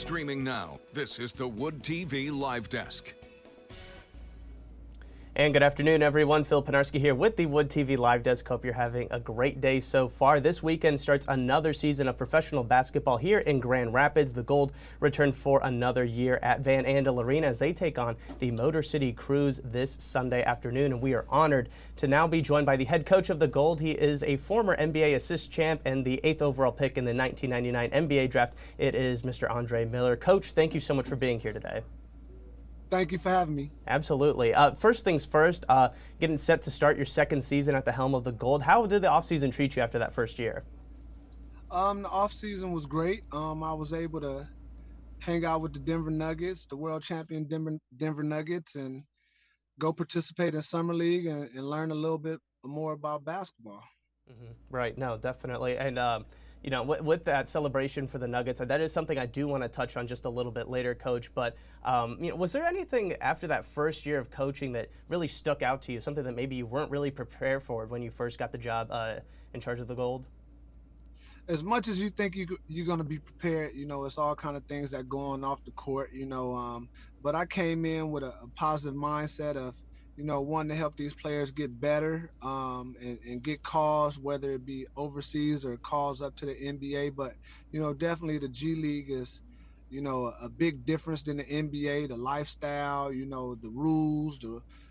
Streaming now, this is the Wood TV Live Desk. And good afternoon, everyone. Phil Penarski here with the Wood TV Live Desk. Hope you're having a great day so far. This weekend starts another season of professional basketball here in Grand Rapids. The Gold return for another year at Van Andel Arena as they take on the Motor City Cruise this Sunday afternoon. And we are honored to now be joined by the head coach of the Gold. He is a former NBA assist champ and the 8th overall pick in the 1999 NBA draft. It is Mr. Andre Miller. Coach, thank you so much for being here today. Thank you for having me. Absolutely. First things first, getting set to start your second season at the helm of the Gold. How did the offseason treat you after that first year? The offseason was great. I was able to hang out with the Denver Nuggets, the world champion Denver Nuggets, and go participate in Summer League and learn a little bit more about basketball. Right. No, definitely. And, you know, with that celebration for the Nuggets, that is something I do want to touch on just a little bit later, Coach. But, you know, was there anything after that first year of coaching that really stuck out to you, something that maybe you weren't really prepared for when you first got the job in charge of the Gold? As much as you think you're going to be prepared, you know, it's all kind of things that go on off the court, you know. But I came in with a positive mindset of, you know, wanting to help these players get better and get calls, whether it be overseas or calls up to the NBA. But, you know, definitely the G League is, you know, a big difference than the NBA, the lifestyle, you know, the rules,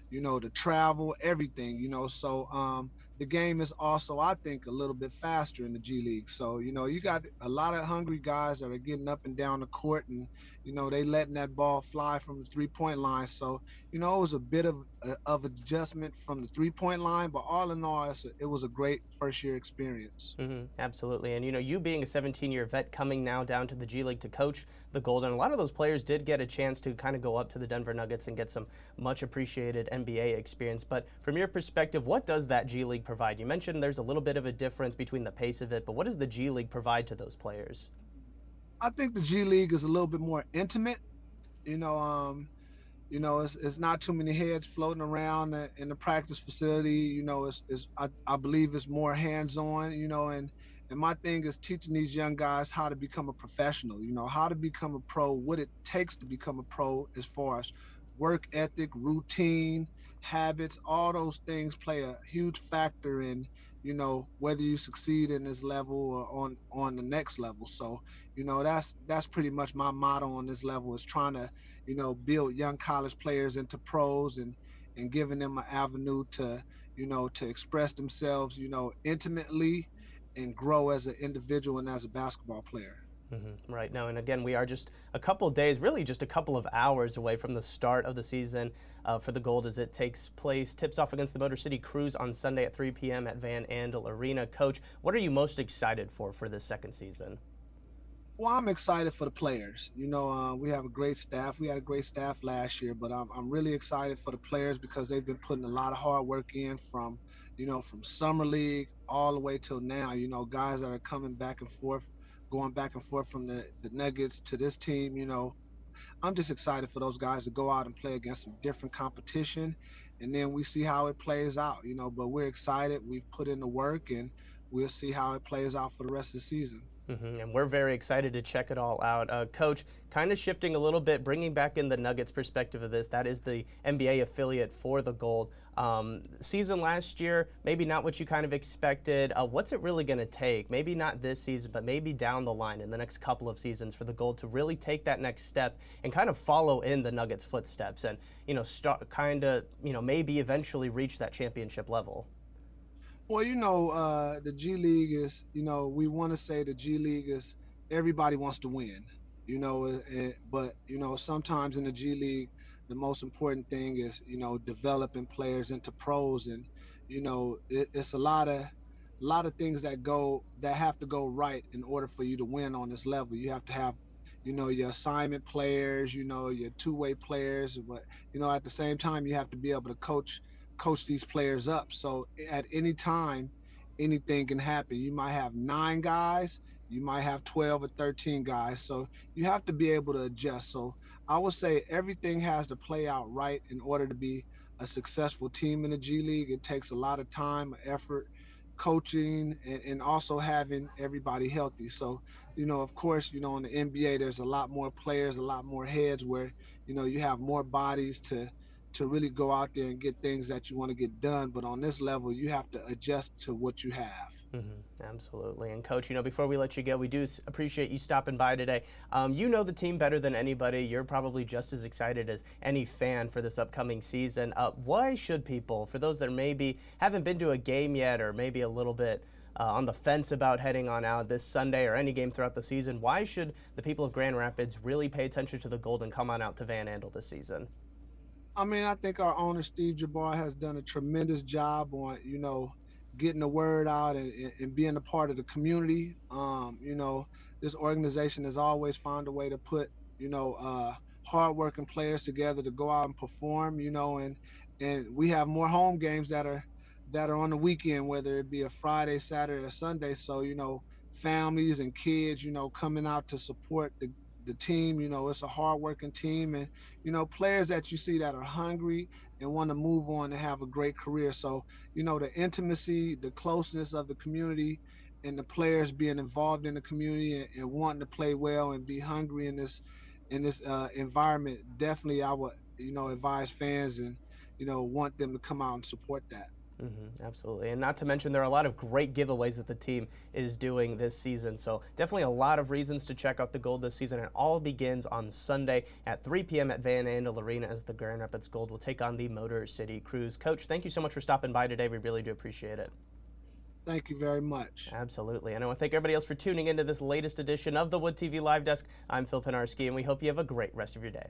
you know, the travel, everything, you know. So the game is also, I think, a little bit faster in the G League. So, you know, you got a lot of hungry guys that are getting up and down the court and, you know, they letting that ball fly from the three-point line. So, you know, it was a bit of adjustment from the three-point line, but all in all, it was a great first-year experience. Absolutely. And, you know, you being a 17-year vet coming now down to the G League to coach the Gold, and a lot of those players did get a chance to kind of go up to the Denver Nuggets and get some much appreciated NBA experience. But from your perspective, what does that G League provide? You mentioned there's a little bit of a difference between the pace of it, but what does the G League provide to those players? I think the G League is a little bit more intimate. You know, you know, it's not too many heads floating around in the practice facility. You know, I believe it's more hands-on. You know, and my thing is teaching these young guys how to become a professional. You know, how to become a pro, what it takes to become a pro as far as work ethic, routine, habits. All those things play a huge factor in, you know, whether you succeed in this level or on the next level. So, you know, that's pretty much my motto on this level is trying to, you know, build young college players into pros and giving them an avenue to, you know, to express themselves, you know, intimately and grow as an individual and as a basketball player. Right now, and again, we are just a couple of days, really just a couple of hours away from the start of the season for the Gold as it takes place. Tips off against the Motor City Cruise on Sunday at 3 p.m. at Van Andel Arena. Coach, what are you most excited for this second season? Well, I'm excited for the players. You know, we have a great staff. We had a great staff last year, but I'm really excited for the players because they've been putting a lot of hard work in from, you know, from summer league all the way till now. You know, guys that are coming back and forth, going back and forth from the Nuggets to this team. You know, I'm just excited for those guys to go out and play against some different competition, and then we see how it plays out. You know, but we're excited. We've put in the work, and we'll see how it plays out for the rest of the season. And we're very excited to check it all out. Coach, kind of shifting a little bit, bringing back in the Nuggets perspective of this, that is the NBA affiliate for the Gold. Season last year, maybe not what you kind of expected. What's it really going to take? Maybe not this season, but maybe down the line in the next couple of seasons for the Gold to really take that next step and kind of follow in the Nuggets' footsteps and, you know, start kind of, you know, maybe eventually reach that championship level. Well, you know, the G League is, you know, we want to say the G League is everybody wants to win, you know, but, you know, sometimes in the G League, the most important thing is, you know, developing players into pros. And, you know, it's a lot of things that have to go right in order for you to win on this level. You have to have, you know, your assignment players, you know, your two-way players, but, you know, at the same time, you have to be able to coach these players up. So at any time, anything can happen. You might have 9 guys, you might have 12 or 13 guys. So you have to be able to adjust. So I would say everything has to play out right in order to be a successful team in the G League. It takes a lot of time, effort, coaching, and also having everybody healthy. So of course, in the NBA, there's a lot more players, a lot more heads where, you have more bodies to really go out there and get things that you want to get done. But on this level, you have to adjust to what you have. Absolutely. And Coach, before we let you go, we do appreciate you stopping by today. You know the team better than anybody. You're probably just as excited as any fan for this upcoming season. Why should people, for those that maybe haven't been to a game yet or maybe a little bit on the fence about heading on out this Sunday or any game throughout the season, why should the people of Grand Rapids really pay attention to the Gold and come on out to Van Andel this season? I mean, I think our owner, Steve Jabbar, has done a tremendous job on, getting the word out and being a part of the community. This organization has always found a way to put, hardworking players together to go out and perform, and we have more home games that are on the weekend, whether it be a Friday, Saturday, or Sunday. So, families and kids, coming out to support the team. It's a hardworking team, and players that you see that are hungry and want to move on and have a great career. So the intimacy, the closeness of the community, and the players being involved in the community and wanting to play well and be hungry in this environment. Definitely, I would advise fans and want them to come out and support that. Absolutely. And not to mention, there are a lot of great giveaways that the team is doing this season. So definitely a lot of reasons to check out the Gold this season. It all begins on Sunday at 3 p.m. at Van Andel Arena as the Grand Rapids Gold will take on the Motor City Cruise. Coach, thank you so much for stopping by today. We really do appreciate it. Thank you very much. Absolutely. And I want to thank everybody else for tuning into this latest edition of the Wood TV Live Desk. I'm Phil Penarski, and we hope you have a great rest of your day.